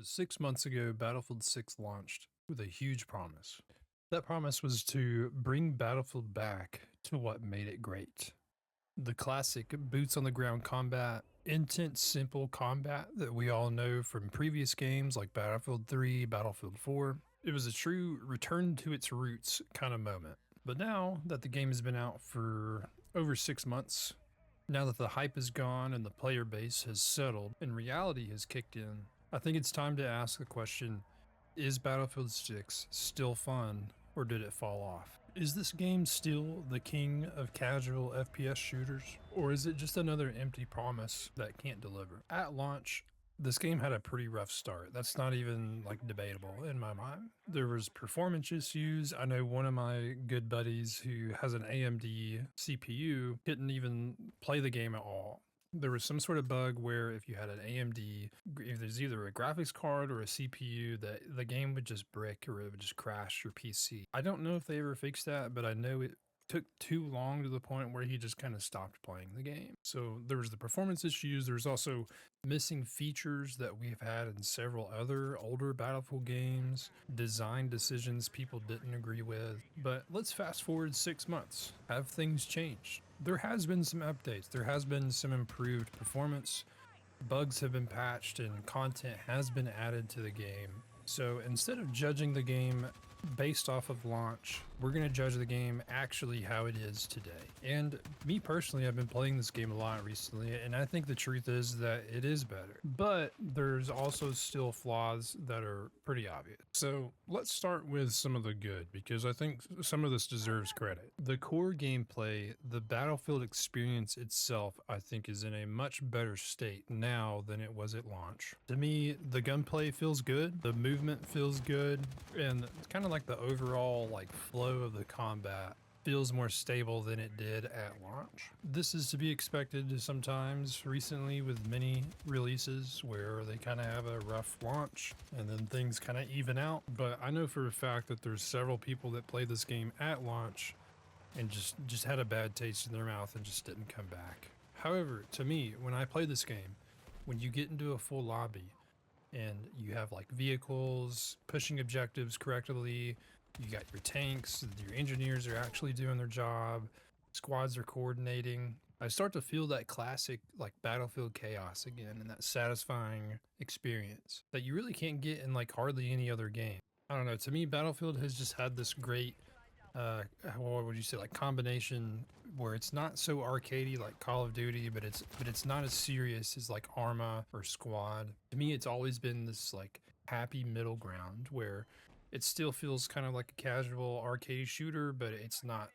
6 months ago, Battlefield 6 launched with a huge promise. That promise was to bring Battlefield back to what made it great. The classic boots on the ground combat, intense, simple combat that we all know from previous games like Battlefield 3, Battlefield 4. It was a true return to its roots kind of moment. But now that the game has been out for over 6 months, now that the hype is gone and the player base has settled and reality has kicked in, I think it's time to ask the question, is Battlefield 6 still fun or did it fall off? Is this game still the king of casual FPS shooters, or is it just another empty promise that can't deliver? At launch, this game had a pretty rough start. That's not even like debatable in my mind. There was performance issues. I know one of my good buddies who has an AMD CPU couldn't even play the game at all. There was some sort of bug where if you had an AMD, if there's either a graphics card or a CPU, that the game would just brick or it would just crash your PC. I don't know if they ever fixed that, but I know it took too long to the point where he just kind of stopped playing the game. So there was the performance issues. There's also missing features that we've had in several other older Battlefield games, design decisions people didn't agree with. But let's fast forward 6 months. Have things changed? There has been some updates. There has been some improved performance. Bugs have been patched and content has been added to the game. So instead of judging the game based off of launch, we're going to judge the game actually how it is today. And me personally, I've been playing this game a lot recently, and I think the truth is that it is better. But there's also still flaws that are pretty obvious. So let's start with some of the good, because I think some of this deserves credit. The core gameplay, the Battlefield experience itself, I think is in a much better state now than it was at launch. To me, the gunplay feels good, the movement feels good, and it's kind of like the overall like flow of the combat feels more stable than it did at launch. This is to be expected sometimes recently with many releases where they kind of have a rough launch and then things kind of even out. But I know for a fact that there's several people that played this game at launch and just had a bad taste in their mouth and just didn't come back. However, to me, when I play this game, when you get into a full lobby, and you have like vehicles pushing objectives correctly, you got your tanks, your engineers are actually doing their job, squads are coordinating. I start to feel that classic like Battlefield chaos again and that satisfying experience that you really can't get in like hardly any other game. I don't know, to me Battlefield has just had this great what would you say, like combination where it's not so arcadey like Call of Duty, but it's not as serious as like Arma or Squad. To me, it's always been this like happy middle ground where it still feels kind of like a casual arcade shooter, but it's not,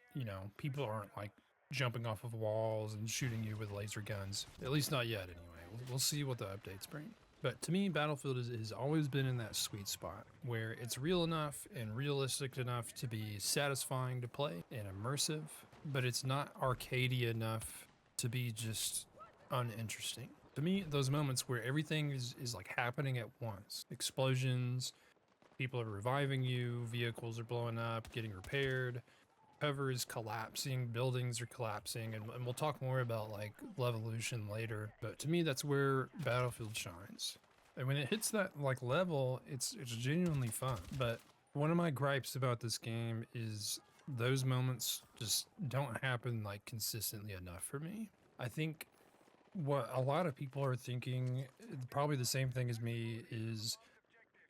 people aren't like jumping off of walls and shooting you with laser guns. At least not yet, anyway. We'll see what the updates bring. But to me, Battlefield has always been in that sweet spot where it's real enough and realistic enough to be satisfying to play and immersive, but it's not arcadey enough to be just uninteresting. To me, those moments where everything is like happening at once, explosions, people are reviving you, vehicles are blowing up, getting repaired, cover is collapsing, buildings are collapsing, and we'll talk more about like Levolution later, but to me that's where Battlefield shines. And when it hits that like level, it's genuinely fun. But one of my gripes about this game is those moments just don't happen like consistently enough for me. I think what a lot of people are thinking, probably the same thing as me, is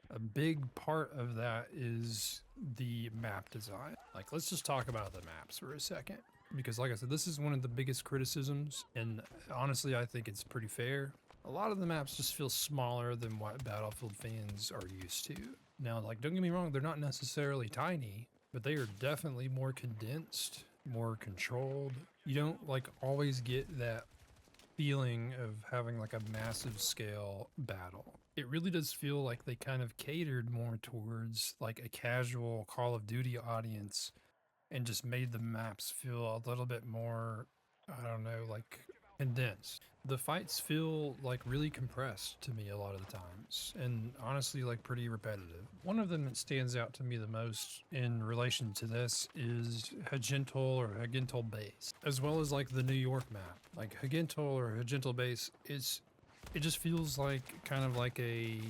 a big part of that is the map design. Like, let's just talk about the maps for a second. Because like I said, this is one of the biggest criticisms, and honestly, I think it's pretty fair. A lot of the maps just feel smaller than what Battlefield fans are used to. Now, like, don't get me wrong, they're not necessarily tiny, but they are definitely more condensed, more controlled. You don't, like, always get that feeling of having like a massive scale battle. It really does feel like they kind of catered more towards like a casual Call of Duty audience and just made the maps feel a little bit more, I don't know, like condensed. The fights feel like really compressed to me a lot of the times, and honestly like pretty repetitive. One of them that stands out to me the most in relation to this is Hagental or Hagental Base, as well as like the New York map. Like Hagental or Hagental Base, it just feels like kind of like a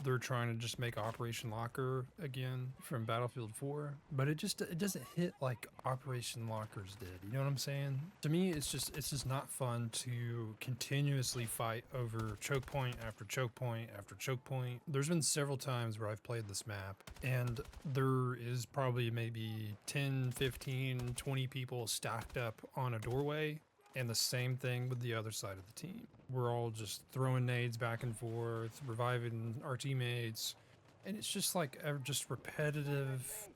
they're trying to just make Operation Locker again from Battlefield 4, but it doesn't hit like Operation Lockers did. You know what I'm saying? To me, it's just not fun to continuously fight over choke point after choke point after choke point. There's been several times where I've played this map and there is probably maybe 10, 15, 20 people stacked up on a doorway, and the same thing with the other side of the team. We're all just throwing nades back and forth, reviving our teammates, and it's just like a just repetitive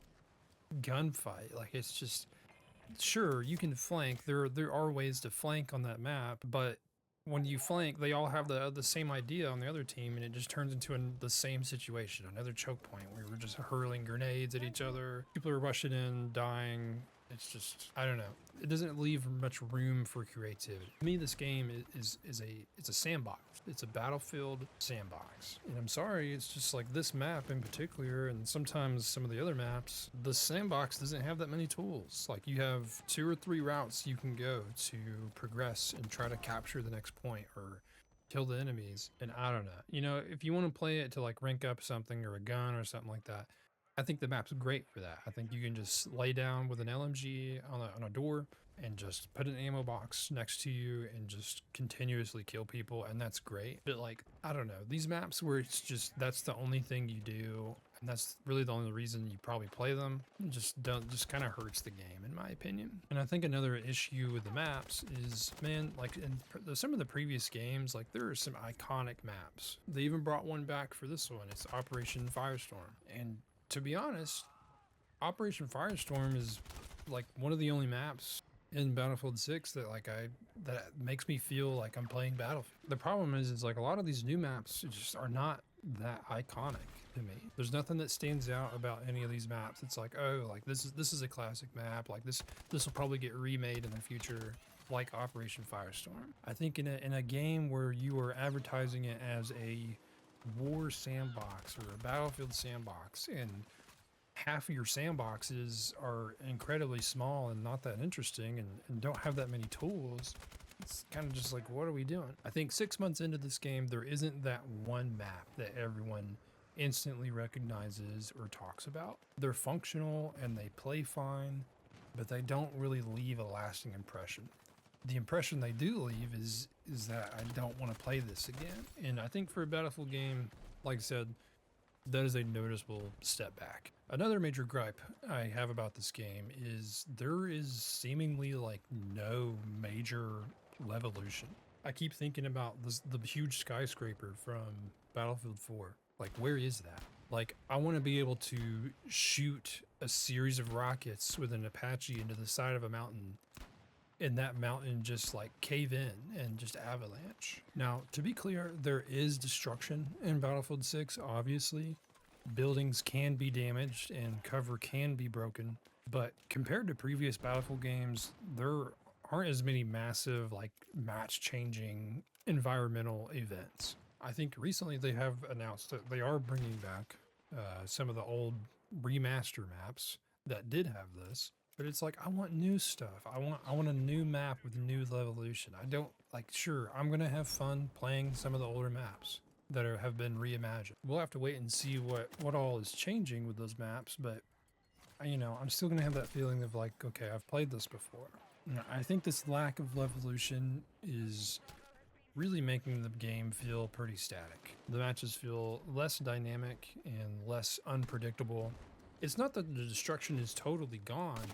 gunfight. Like it's just, sure, you can flank. There are ways to flank on that map, but when you flank, they all have the same idea on the other team, and it just turns into the same situation, another choke point where we're just hurling grenades at each other. People are rushing in, dying. It's just, I don't know. It doesn't leave much room for creativity. To me, this game it's a sandbox. It's a Battlefield sandbox. And I'm sorry, it's just like this map in particular, and sometimes some of the other maps, the sandbox doesn't have that many tools. Like you have 2 or 3 routes you can go to progress and try to capture the next point or kill the enemies. And I don't know. You know, if you want to play it to like rank up something or a gun or something like that, I think the map's great for that. I think you can just lay down with an LMG on a door and just put an ammo box next to you and just continuously kill people, and that's great. But like, I don't know, these maps where it's just, that's the only thing you do, and that's really the only reason you probably play them, just kind of hurts the game in my opinion. And I think another issue with the maps is, man, like in some of the previous games, like there are some iconic maps. They even brought one back for this one. It's Operation Firestorm. And to be honest, Operation Firestorm is like one of the only maps in Battlefield 6 that that makes me feel like I'm playing Battlefield. The problem is like a lot of these new maps just are not that iconic to me. There's nothing that stands out about any of these maps. It's like, oh, like this is a classic map. Like this will probably get remade in the future, like Operation Firestorm. I think in a game where you are advertising it as a war sandbox or a Battlefield sandbox, and half of your sandboxes are incredibly small and not that interesting and don't have that many tools, it's kind of just like, what are we doing? I think 6 months into this game, there isn't that one map that everyone instantly recognizes or talks about. They're functional and they play fine, but they don't really leave a lasting impression. The impression they do leave is that I don't want to play this again. And I think for a Battlefield game, like I said, that is a noticeable step back. Another major gripe I have about this game is there is seemingly like no major levolution. I keep thinking about the huge skyscraper from Battlefield 4. Like, where is that? Like, I want to be able to shoot a series of rockets with an Apache into the side of a mountain, and that mountain just like cave in and just avalanche. Now, to be clear, there is destruction in Battlefield 6, obviously. Buildings can be damaged and cover can be broken, but compared to previous Battlefield games, there aren't as many massive, like, match-changing environmental events. I think recently they have announced that they are bringing back some of the old remaster maps that did have this. But it's like, I want new stuff. I want a new map with new levolution. I don't, like, sure, I'm gonna have fun playing some of the older maps that have been reimagined. We'll have to wait and see what all is changing with those maps, but you know, I'm still gonna have that feeling of like, okay, I've played this before. I think this lack of levolution is really making the game feel pretty static. The matches feel less dynamic and less unpredictable. It's not that the destruction is totally gone,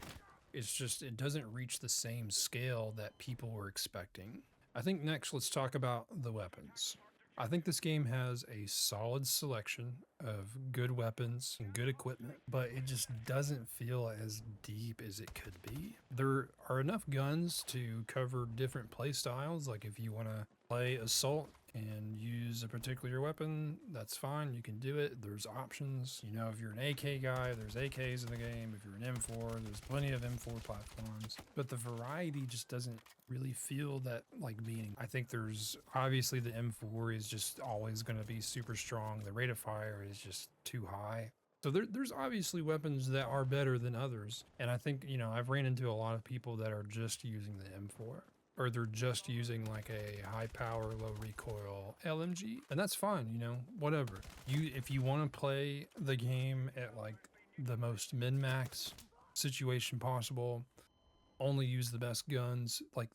it's just it doesn't reach the same scale that people were expecting. I think next let's talk about the weapons. I think this game has a solid selection of good weapons and good equipment, but it just doesn't feel as deep as it could be. There are enough guns to cover different play styles. Like if you want to play assault and use a particular weapon, that's fine, you can do it. There's options. You know, if you're an AK guy, there's AKs in the game. If you're an M4, there's plenty of M4 platforms. But the variety just doesn't really feel that like meaning. I think there's obviously the M4 is just always going to be super strong. The rate of fire is just too high. So there's obviously weapons that are better than others. And I think, you know, I've ran into a lot of people that are just using the M4. or they're just using like a high power, low recoil LMG, and that's fine, you know, whatever. If you want to play the game at like the most min-max situation possible, only use the best guns, like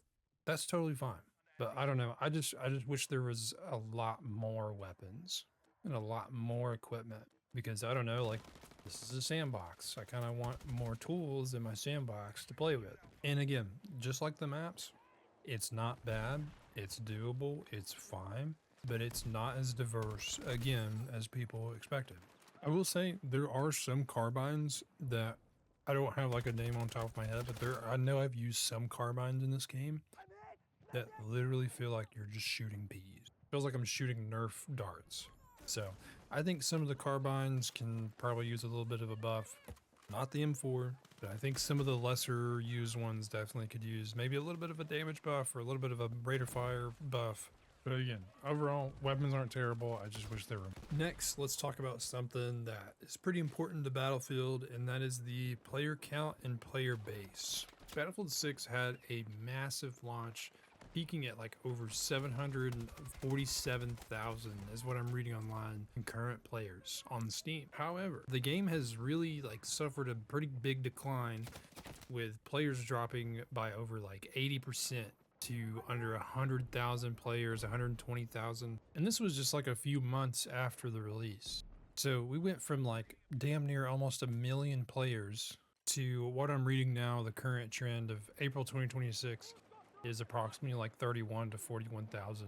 that's totally fine. But I don't know. I just wish there was a lot more weapons and a lot more equipment, because I don't know, like this is a sandbox. I kind of want more tools in my sandbox to play with. And again, just like the maps, it's not bad. It's doable. It's fine, but it's not as diverse again as people expected. I will say there are some carbines that I don't have like a name on top of my head, but I know I've used some carbines in this game that literally feel like you're just shooting peas. Feels like I'm shooting Nerf darts. So I think some of the carbines can probably use a little bit of a buff. Not the M4, but I think some of the lesser used ones definitely could use maybe a little bit of a damage buff or a little bit of a rate of fire buff. But again, overall, weapons aren't terrible. I just wish they were. Next, let's talk about something that is pretty important to Battlefield, and that is the player count and player base. Battlefield 6 had a massive launch, peaking at like over 747,000 is what I'm reading online, concurrent players on Steam. However, the game has really like suffered a pretty big decline, with players dropping by over like 80% to under 100,000 players, 120,000. And this was just like a few months after the release. So we went from like damn near almost 1 million players to what I'm reading now, the current trend of April 2026 is approximately like 31 to 41,000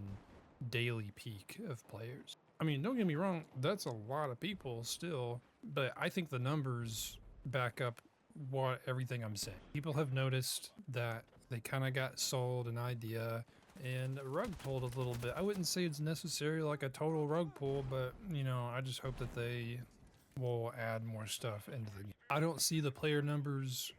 daily peak of players. I mean, don't get me wrong, that's a lot of people still, but I think the numbers back up what everything I'm saying. People have noticed that they kind of got sold an idea and rug pulled a little bit. I wouldn't say it's necessarily like a total rug pull, but you know, I just hope that they will add more stuff into the game. I don't see the player numbers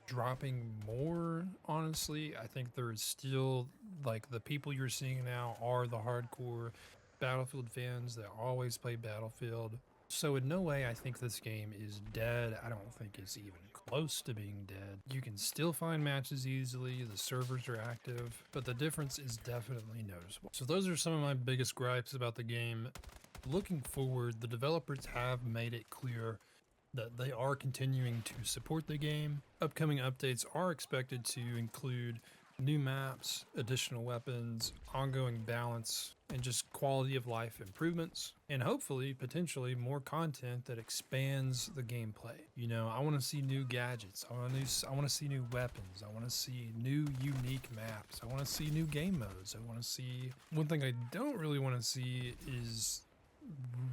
dropping more, honestly. I think there is still, like, the people you're seeing now are the hardcore Battlefield fans that always play Battlefield. So in no way I think this game is dead. I don't think it's even close to being dead. You can still find matches easily, the servers are active, but the difference is definitely noticeable. So those are some of my biggest gripes about the game. Looking forward, the developers have made it clear that they are continuing to support the game. Upcoming updates are expected to include new maps, additional weapons, ongoing balance, and just quality of life improvements, and hopefully, potentially, more content that expands the gameplay. You know, I want to see new gadgets, I want to see new weapons, I want to see new unique maps, I want to see new game modes, I want to see... One thing I don't really want to see is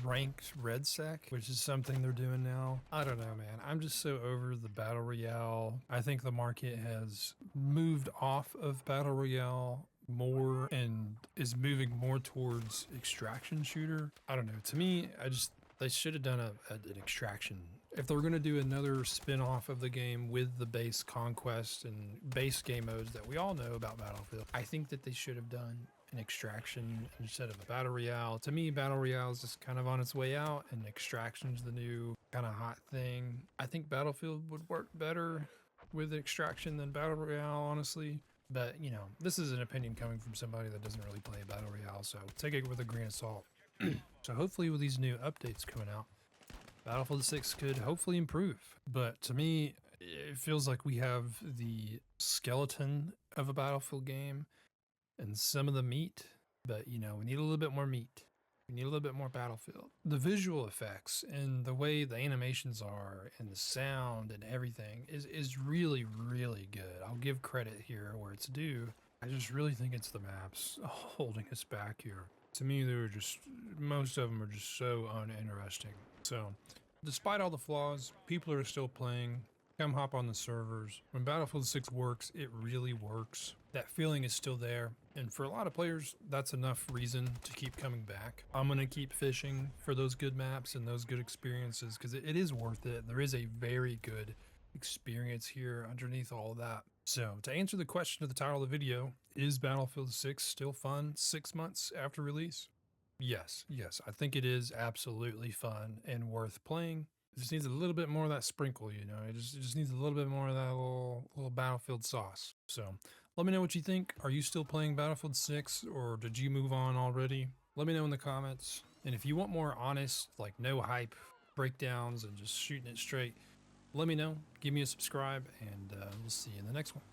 ranked red sec, which is something they're doing now. I don't know, man. I'm just so over the battle royale. I think the market has moved off of battle royale more and is moving more towards extraction shooter. I don't know. To me, they should have done an extraction. If they're going to do another spin-off of the game with the base conquest and base game modes that we all know about Battlefield, I think that they should have done an extraction instead of a battle royale. To me, battle royale is just kind of on its way out, and extraction's the new kind of hot thing. I think Battlefield would work better with extraction than battle royale, honestly. But you know, this is an opinion coming from somebody that doesn't really play battle royale, so take it with a grain of salt. So hopefully with these new updates coming out, Battlefield 6 could hopefully improve. But to me, it feels like we have the skeleton of a Battlefield game and some of the meat, but you know, we need a little bit more meat. We need a little bit more Battlefield. The visual effects and the way the animations are and the sound and everything is really, really good. I'll give credit here where it's due. I just really think it's the maps holding us back here. To me, most of them are just so uninteresting. So, despite all the flaws, people are still playing. Come hop on the servers. When Battlefield 6 works, it really works. That feeling is still there, and for a lot of players, that's enough reason to keep coming back. I'm gonna keep fishing for those good maps and those good experiences, because it is worth it. There is a very good experience here underneath all of that. So, to answer the question of the title of the video, is Battlefield 6 still fun 6 months after release? Yes, I think it is absolutely fun and worth playing. It just needs a little bit more of that sprinkle, you know. It just needs a little bit more of that little Battlefield sauce. So Let me know what you think. Are you still playing Battlefield 6 or did you move on already? Let me know in the comments. And if you want more honest, like no hype breakdowns and just shooting it straight, let me know. Give me a subscribe and we'll see you in the next one.